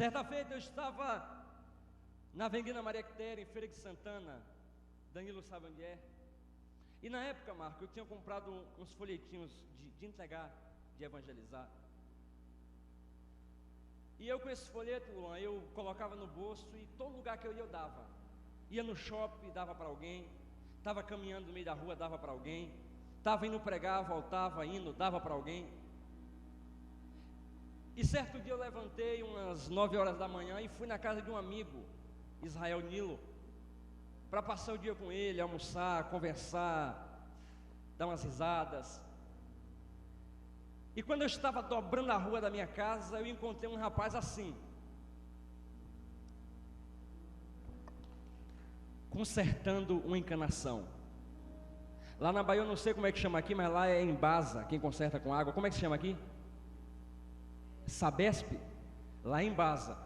Certa feita eu estava na Avenida Maria Quitéria, em Feira de Santana. Danilo sabe onde é. E na época, Marco, eu tinha comprado uns folhetinhos de entregar, de evangelizar. E eu com esse folheto, Luan, eu colocava no bolso e todo lugar que eu ia eu dava. Ia no shopping, dava para alguém. Estava caminhando no meio da rua, dava para alguém. Estava indo pregar, voltava indo, dava para alguém. E certo dia eu levantei umas 9 horas da manhã e fui na casa de um amigo, Israel Nilo, para passar o dia com ele, almoçar, conversar, dar umas risadas. E quando eu estava dobrando a rua da minha casa, eu encontrei um rapaz assim, consertando uma encanação. Lá na Bahia eu não sei como é que chama aqui, mas lá é embasa, quem conserta com água. Como é que se chama aqui? Sabesp, lá em Embasa.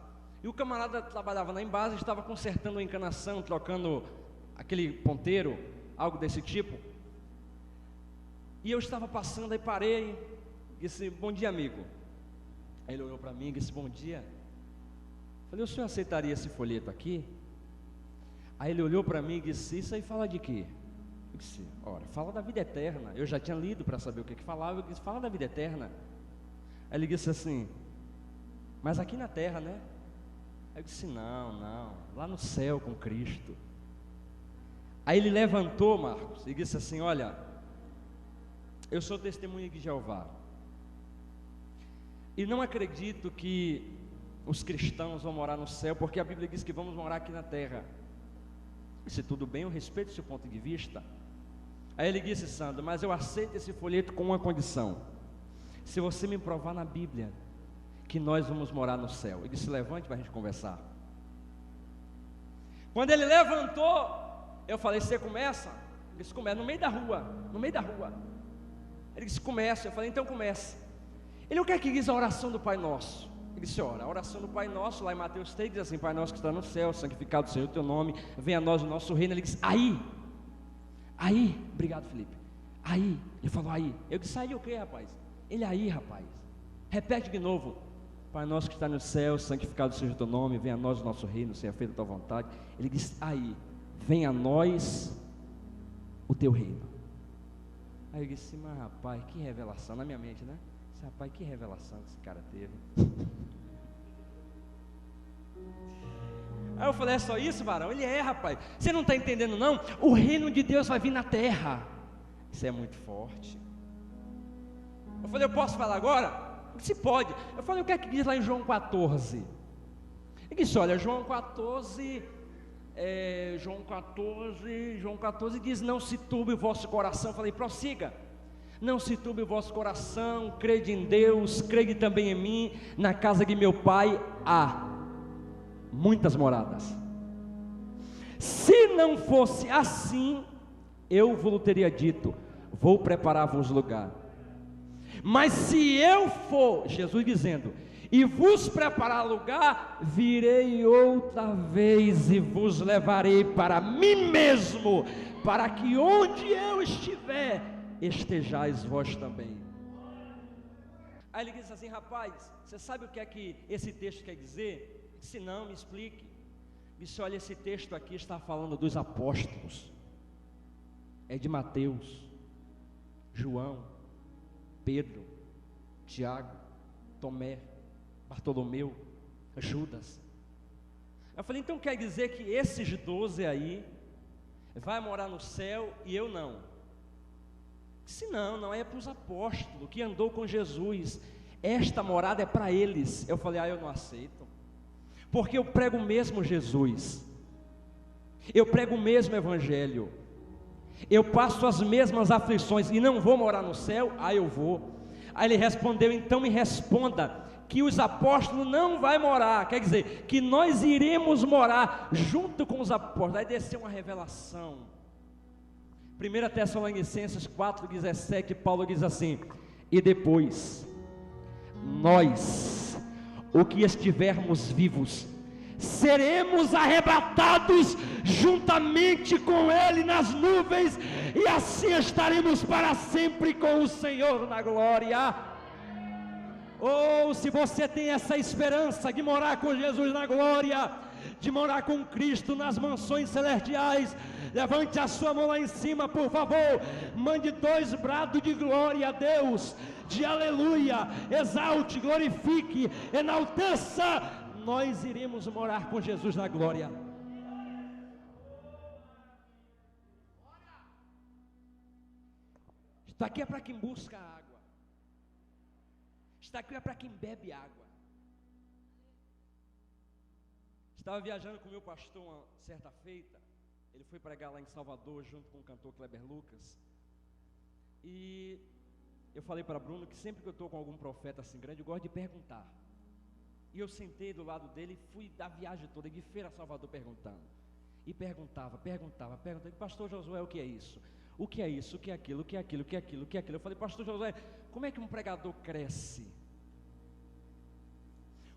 E o camarada trabalhava na Embasa e estava consertando uma encanação, trocando aquele ponteiro, algo desse tipo. E eu estava passando, aí parei, disse: bom dia, amigo. Aí ele olhou para mim e disse: bom dia. Falei: o senhor aceitaria esse folheto aqui? Aí ele olhou para mim e disse: isso aí fala de quê? Eu disse: ora, fala da vida eterna. Eu já tinha lido para saber o que falava. Eu disse: fala da vida eterna. Aí ele disse assim: mas aqui na terra, né? Aí eu disse: não, lá no céu com Cristo. Aí ele levantou, Marcos, e disse assim: olha, eu sou testemunha de Jeová, e não acredito que os cristãos vão morar no céu, porque a Bíblia diz que vamos morar aqui na terra. Se tudo bem, eu respeito o seu ponto de vista. Aí ele disse: Sandro, mas eu aceito esse folheto com uma condição: se você me provar na Bíblia que nós vamos morar no céu. Ele disse: levante para a gente conversar. Quando ele levantou, eu falei: você começa? Ele disse: começa, no meio da rua, no meio da rua. Ele disse: começa. Eu falei: então comece. Ele: o que é que diz a oração do Pai Nosso? Ele disse: ora, a oração do Pai Nosso, lá em Mateus 3, diz assim: Pai Nosso que está no céu, santificado seja o teu nome, venha a nós o nosso reino. Ele disse: aí, obrigado, Felipe. Aí, ele falou: aí. Eu disse: aí o que, rapaz? Ele: aí, rapaz. Repete de novo: Pai Nosso que está no céu, santificado seja o teu nome, venha a nós o nosso reino, seja feita a tua vontade. Ele disse: aí, venha a nós o teu reino. Aí eu disse: mas rapaz, que revelação, na minha mente, né? Disse: rapaz, que revelação que esse cara teve. Aí eu falei: é só isso, varão? Ele: é, rapaz, você não está entendendo não? O reino de Deus vai vir na terra. Isso é muito forte. Eu falei: eu posso falar agora? Ele disse: pode. Eu falei: o que é que diz lá em João 14? Ele disse: olha, João 14 diz: não se turbe o vosso coração. Eu falei: prossiga. Não se turbe o vosso coração, crede em Deus, crede também em mim. Na casa de meu pai há muitas moradas. Se não fosse assim, eu vos teria dito: vou preparar-vos lugar. Mas se eu for, Jesus dizendo, e vos preparar lugar, virei outra vez e vos levarei para mim mesmo, para que onde eu estiver, estejais vós também. Aí ele disse assim: rapaz, você sabe o que é que esse texto quer dizer? Eu disse: não, me explique. Disse: olha, esse texto aqui está falando dos apóstolos, é de Mateus, João, Pedro, Tiago, Tomé, Bartolomeu, Judas. Eu falei: então quer dizer que esses 12 aí vai morar no céu e eu não? Se não é para os apóstolos que andou com Jesus, esta morada é para eles. Eu falei: eu não aceito, porque eu prego o mesmo Jesus, eu prego o mesmo evangelho, eu passo as mesmas aflições e não vou morar no céu? Eu vou. Aí ele respondeu: então me responda que os apóstolos não vai morar, quer dizer, que nós iremos morar junto com os apóstolos. Aí desceu uma revelação. 1 Tessalonicenses 4,17, Paulo diz assim: e depois, nós, o que estivermos vivos, seremos arrebatados juntamente com Ele nas nuvens, e assim estaremos para sempre com o Senhor na glória. Ou se você tem essa esperança de morar com Jesus na glória, de morar com Cristo nas mansões celestiais, levante a sua mão lá em cima, por favor, mande 2 brados de glória a Deus, de aleluia, exalte, glorifique, enalteça, nós iremos morar com Jesus na glória. Isso aqui é para quem busca água. Isso aqui é para quem bebe água. Estava viajando com o meu pastor uma certa feita. Ele foi pregar lá em Salvador junto com o cantor Kleber Lucas. E eu falei para Bruno que sempre que eu estou com algum profeta assim grande, eu gosto de perguntar. E eu sentei do lado dele e fui da viagem toda, de Feira a Salvador, perguntando. E perguntava. E, pastor Josué, o que é isso? O que é isso? O que é aquilo? O que é aquilo? O que é aquilo? O que é aquilo? Eu falei, pastor Josué, como é que um pregador cresce?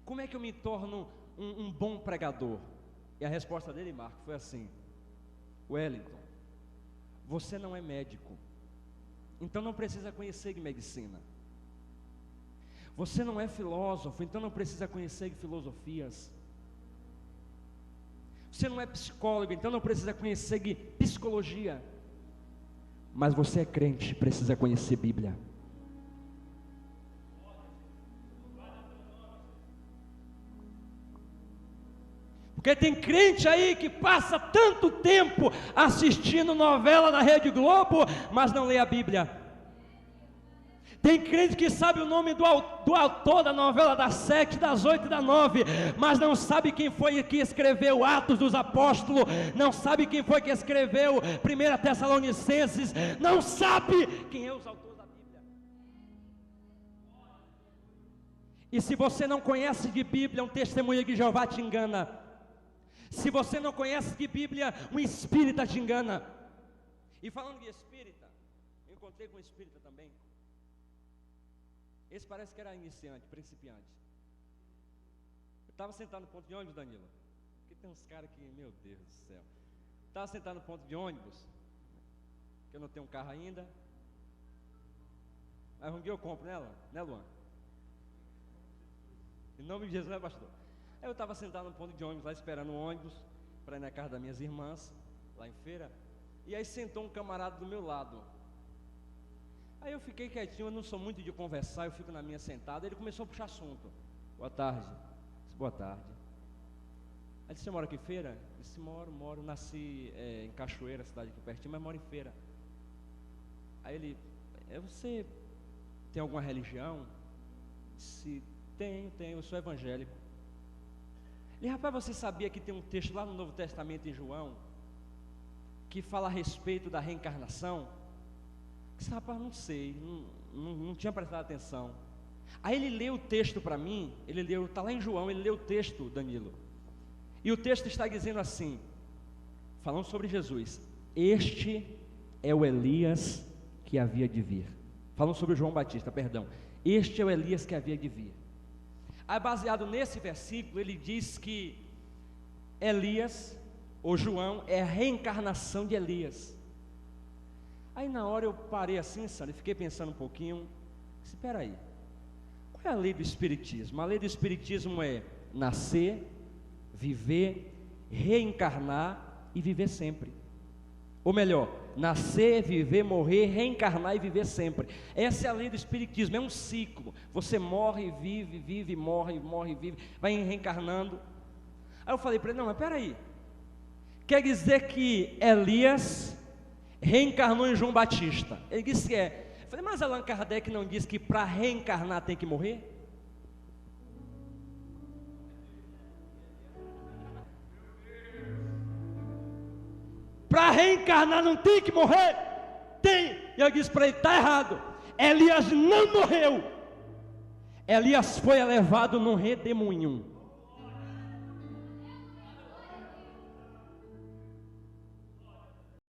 Como é que eu me torno um bom pregador? E a resposta dele, Marco, foi assim: Wellington, você não é médico, então não precisa conhecer de medicina. Você não é filósofo, então não precisa conhecer de filosofias. Você não é psicólogo, então não precisa conhecer de psicologia. Mas você é crente, precisa conhecer Bíblia. Porque tem crente aí que passa tanto tempo assistindo novela na Rede Globo, mas não lê a Bíblia. Tem crente que sabe o nome do autor da novela das 7, das 8 e das 9, mas não sabe quem foi que escreveu Atos dos Apóstolos, não sabe quem foi que escreveu 1 Tessalonicenses, não sabe quem é os autores da Bíblia. E se você não conhece de Bíblia, um testemunho de Jeová te engana. Se você não conhece de Bíblia, um espírita te engana. E falando de espírita, eu encontrei com um espírita também. Esse parece que era iniciante, principiante. Eu estava sentado no ponto de ônibus, Danilo, porque tem uns caras que, meu Deus do céu. Estava sentado no ponto de ônibus, que eu não tenho um carro ainda. Mas um dia eu compro, né, Luan? Em nome de Jesus, né, pastor? Aí eu estava sentado no ponto de ônibus, lá esperando o ônibus, para ir na casa das minhas irmãs, lá em Feira. E aí sentou um camarada do meu lado. Aí eu fiquei quietinho, eu não sou muito de conversar, eu fico na minha sentada. Ele começou a puxar assunto. Boa tarde. Eu disse, boa tarde. Aí disse, você mora aqui em Feira? Eu disse, moro, nasci em Cachoeira, cidade aqui pertinho, mas moro em Feira. Aí ele, você tem alguma religião? Eu disse, tenho, eu sou evangélico. Ele, rapaz, você sabia que tem um texto lá no Novo Testamento em João, que fala a respeito da reencarnação? Eu disse, rapaz, não sei, não tinha prestado atenção. Aí ele leu o texto para mim, está lá em João, ele leu o texto, Danilo. E o texto está dizendo assim, falando sobre Jesus: este é o Elias que havia de vir. Falando sobre João Batista, perdão. Este é o Elias que havia de vir. Aí, baseado nesse versículo, ele diz que Elias, ou João, é a reencarnação de Elias. Aí na hora eu parei assim, Sandro, e fiquei pensando um pouquinho. Disse, espera aí, qual é a lei do Espiritismo? A lei do Espiritismo é nascer, viver, reencarnar e viver sempre. Ou melhor, nascer, viver, morrer, reencarnar e viver sempre. Essa é a lei do Espiritismo, é um ciclo. Você morre, vive, morre, vive, vai reencarnando. Aí eu falei para ele, não, mas peraí, quer dizer que Elias reencarnou em João Batista? Ele disse que é. Eu falei, mas Allan Kardec não disse que para reencarnar tem que morrer? Para reencarnar não tem que morrer? Tem. E eu disse para ele, está errado. Elias não morreu. Elias foi elevado num redemoinho.